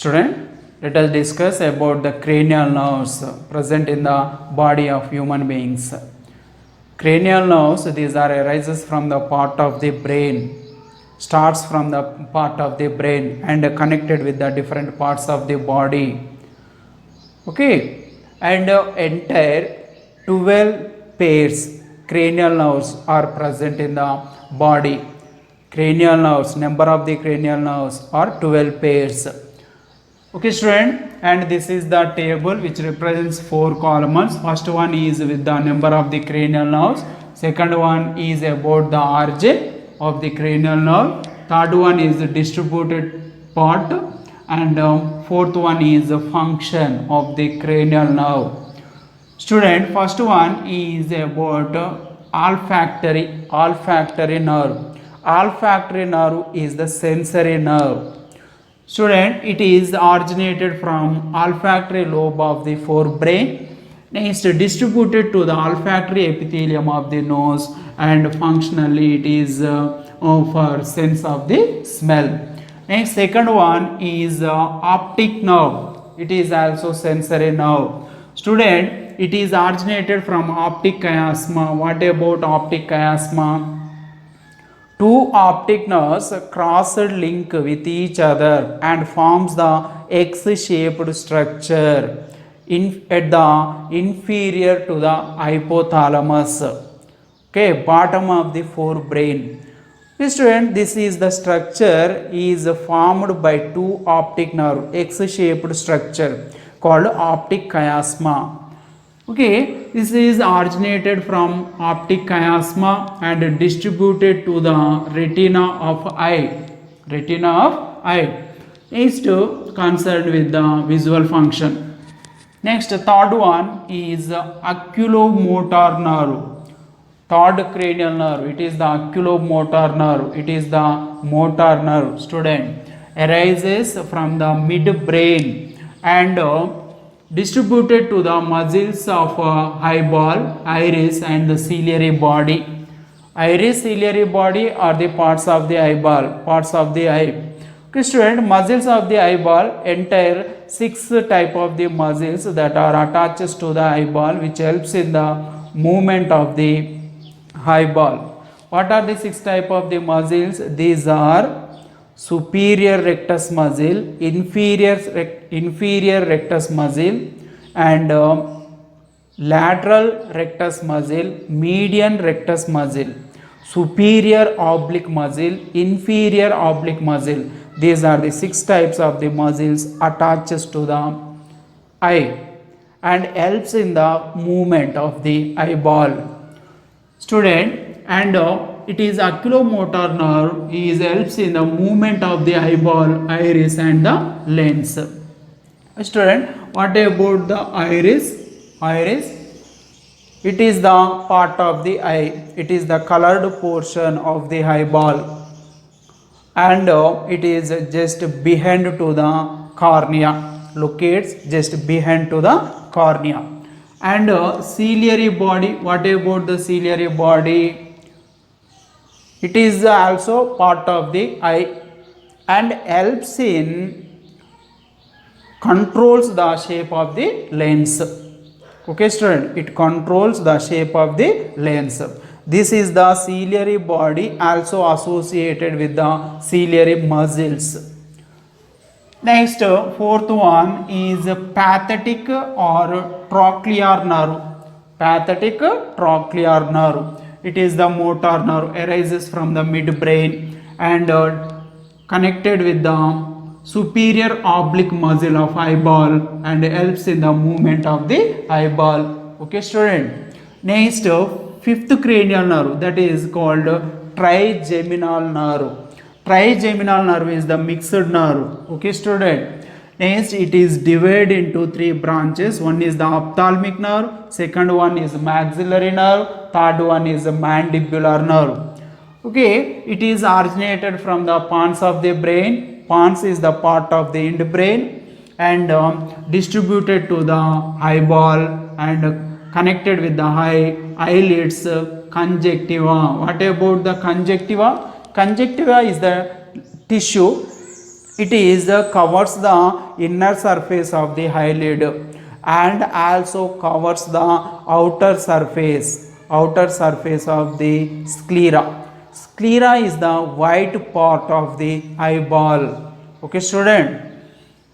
Student, let us discuss about the cranial nerves present in the body of human beings. Cranial nerves, these are arises from the part of the brain, starts from the part of the brain and connected with the different parts of the body. Okay, and entire 12 pairs cranial nerves are present in the body. Cranial nerves, number of the cranial nerves are 12 pairs. Okay student, and this is the table which represents 4 columns. First one is with the number of the cranial nerves, second one is about the origin of the cranial nerve, third one is the distributed part, and fourth one is the function of the cranial nerve. Student, first one is about olfactory nerve. Olfactory nerve is the sensory nerve. Student, it is originated from olfactory lobe of the forebrain. Next, distributed to the olfactory epithelium of the nose, and functionally it is for sense of the smell. Next, second one is optic nerve. It is also sensory nerve. Student, it is originated from optic chiasma. What about optic chiasma? Two optic nerves crossed link with each other and forms the X-shaped structure at the inferior to the hypothalamus. Okay, bottom of the forebrain. Student, this is the structure is formed by two optic nerve, X-shaped structure called optic chiasma. Okay, this is originated from optic chiasma and distributed to the retina of eye. Next, concerned with the visual function. Next, third one is oculomotor nerve. Third cranial nerve, it is the oculomotor nerve. It is the motor nerve. Student, arises from the midbrain and distributed to the muscles of eyeball, iris and the ciliary body. Iris, ciliary body are the parts of the eyeball, parts of the eye. Okay, student, muscles of the eyeball, entire 6 type of the muscles that are attached to the eyeball, which helps in the movement of the eyeball. What are the 6 type of the muscles? These are superior rectus muscle, inferior rectus muscle, and lateral rectus muscle, median rectus muscle, superior oblique muscle, inferior oblique muscle. These are the 6 types of the muscles attached to the eye and helps in the movement of the eyeball. Student, and it is oculomotor nerve is helps in the movement of the eyeball, iris and the lens. Student, what about the iris? It is the part of the eye. It is the colored portion of the eyeball, and it is just behind to the cornea, locates just behind to the cornea. And ciliary body, what about the ciliary body? It is also part of the eye and helps in controls the shape of the lens. Okay student, it controls the shape of the lens. This is the ciliary body, also associated with the ciliary muscles. Next, fourth one is pathetic or trochlear nerve. Pathetic trochlear nerve. It is the motor nerve, arises from the midbrain and connected with the superior oblique muscle of eyeball and helps in the movement of the eyeball. Okay student. Next, fifth cranial nerve, that is called trigeminal nerve. Trigeminal nerve is the mixed nerve. Okay student. Next, it is divided into 3 branches. One is the ophthalmic nerve, second one is maxillary nerve, third one is the mandibular nerve. Okay, it is originated from the pons of the brain. Pons is the part of the hindbrain and distributed to the eyeball and connected with the eyelids, conjunctiva. What about the conjunctiva? Conjunctiva is the tissue It is covers the inner surface of the eyelid and also covers the outer surface of the sclera. Sclera is the white part of the eyeball. Okay, student.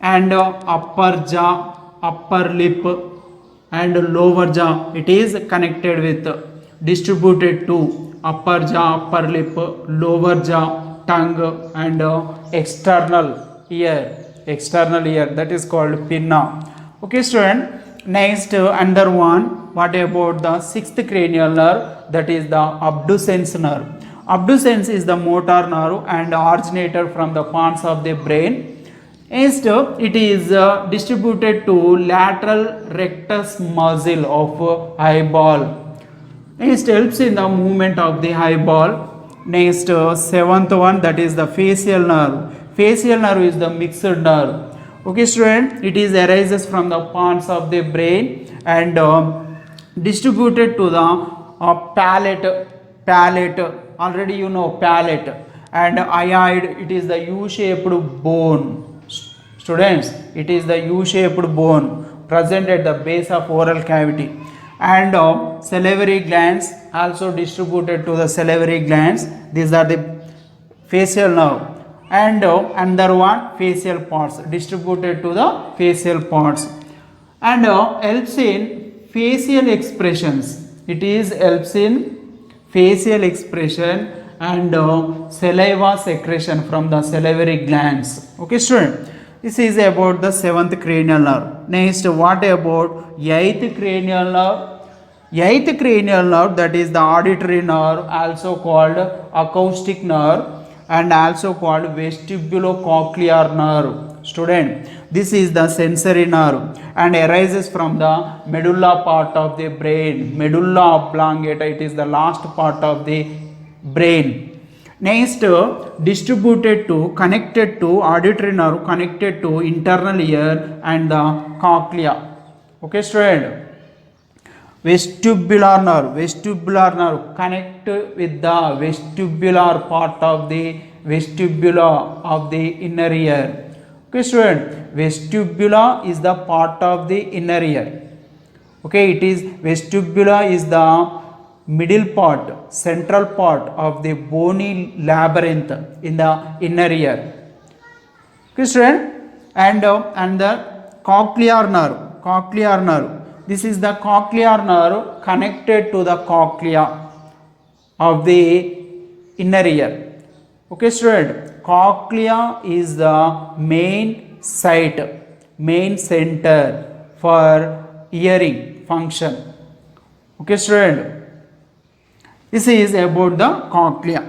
And upper jaw, upper lip and lower jaw, it is connected with, distributed to upper jaw, upper lip, lower jaw, tongue and external ear, that is called pinna. Okay, student. Next, another one, what about the sixth cranial nerve, that is the abducens nerve. Abducens is the motor nerve and originator from the pons of the brain. Next, it is distributed to lateral rectus muscle of eyeball. Next, helps in the movement of the eyeball. Next, seventh one, that is the facial nerve. Facial nerve is the mixed nerve. Okay, student, it is arises from the pons of the brain and distributed to the palate. Already you know palate and hyoid. It is the U-shaped bone. Students, it is the U-shaped bone present at the base of oral cavity. And salivary glands also distributed to the salivary glands. These are the facial nerve. And another one, facial parts distributed to the facial parts. And helps in facial expressions. It is helps in facial expression and saliva secretion from the salivary glands. Okay, student. This is about the seventh cranial nerve. Next, what about eighth cranial nerve? Eighth cranial nerve, that is the auditory nerve, also called acoustic nerve and also called vestibulocochlear nerve. Student, this is the sensory nerve and arises from the medulla part of the brain. Medulla oblongata, it is the last part of the brain. Next, distributed to, connected to auditory nerve, connected to internal ear and the cochlea. Okay, student. Vestibular nerve connect with the vestibular part of the vestibula of the inner ear. Okay, student. Vestibula is the part of the inner ear. Okay, it is vestibula is the middle part, central part of the bony labyrinth in the inner ear. Okay, student. And the cochlear nerve. This is the cochlear nerve connected to the cochlea of the inner ear. Okay, student. Cochlea is the main center for hearing function. Okay, student. This is about the cochlea.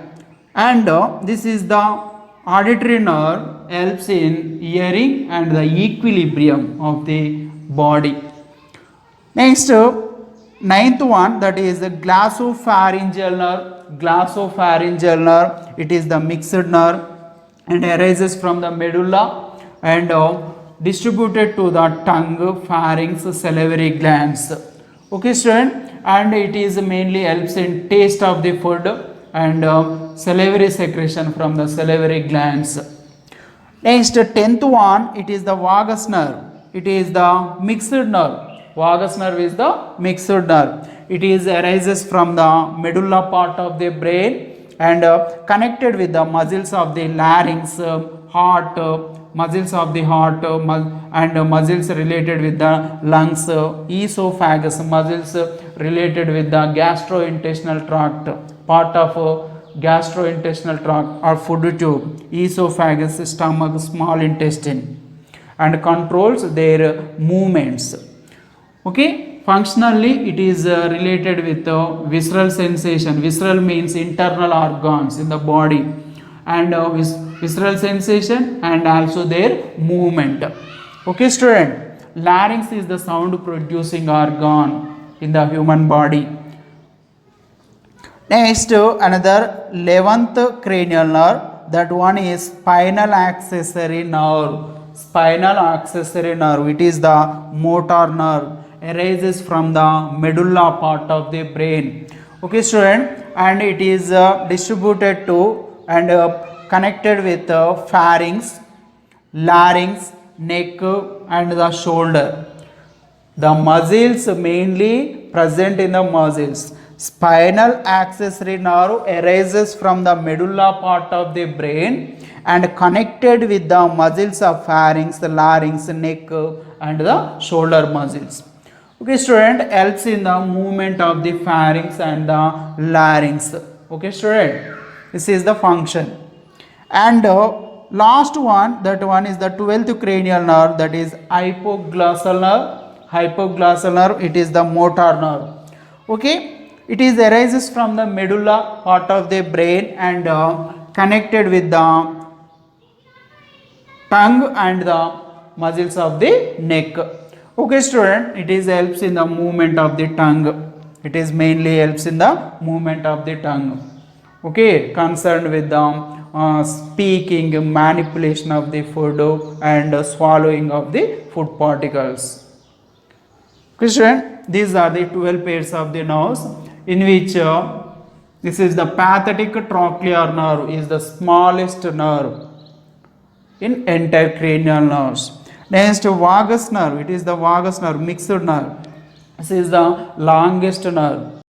And this is the auditory nerve, helps in hearing and the equilibrium of the body. Next, ninth one, that is the glossopharyngeal nerve. It is the mixed nerve and arises from the medulla and distributed to the tongue, pharynx, salivary glands. Okay, student. And it is mainly helps in taste of the food and salivary secretion from the salivary glands. Next, 10th one, it is the vagus nerve. It is the mixed nerve. Vagus nerve is the mixed nerve. It is arises from the medulla part of the brain and connected with the muscles of the larynx, heart, muscles of the heart and muscles related with the lungs, esophagus, muscles related with the gastrointestinal tract, part of gastrointestinal tract or food tube, esophagus, stomach, small intestine, and controls their movements. Okay, functionally it is related with visceral sensation. Visceral means internal organs in the body, and visceral sensation and also their movement. Okay, student. Larynx is the sound producing organ in the human body. Next, another 11th cranial nerve, that one is spinal accessory nerve. It is the motor nerve, arises from the medulla part of the brain. Okay, student. And it is distributed to and connected with pharynx, larynx, neck, and the shoulder. The muscles mainly present in the muscles. Spinal accessory nerve arises from the medulla part of the brain and connected with the muscles of pharynx, larynx, neck, and the shoulder muscles. Okay, student, helps in the movement of the pharynx and the larynx. Okay, student, this is the function. And last one, that one is the 12th cranial nerve, that is hypoglossal nerve. Hypoglossal nerve, it is the motor nerve. Okay, it is arises from the medulla part of the brain and connected with the tongue and the muscles of the neck. Okay, student, it is helps in the movement of the tongue. It is mainly helps in the movement of the tongue. Okay, concerned with the speaking, manipulation of the food, and swallowing of the food particles. Christian, these are the 12 pairs of the nerves in which this is the pathetic trochlear nerve is the smallest nerve in entire cranial nerves. Next, vagus nerve, it is the vagus nerve, mixed nerve. This is the longest nerve.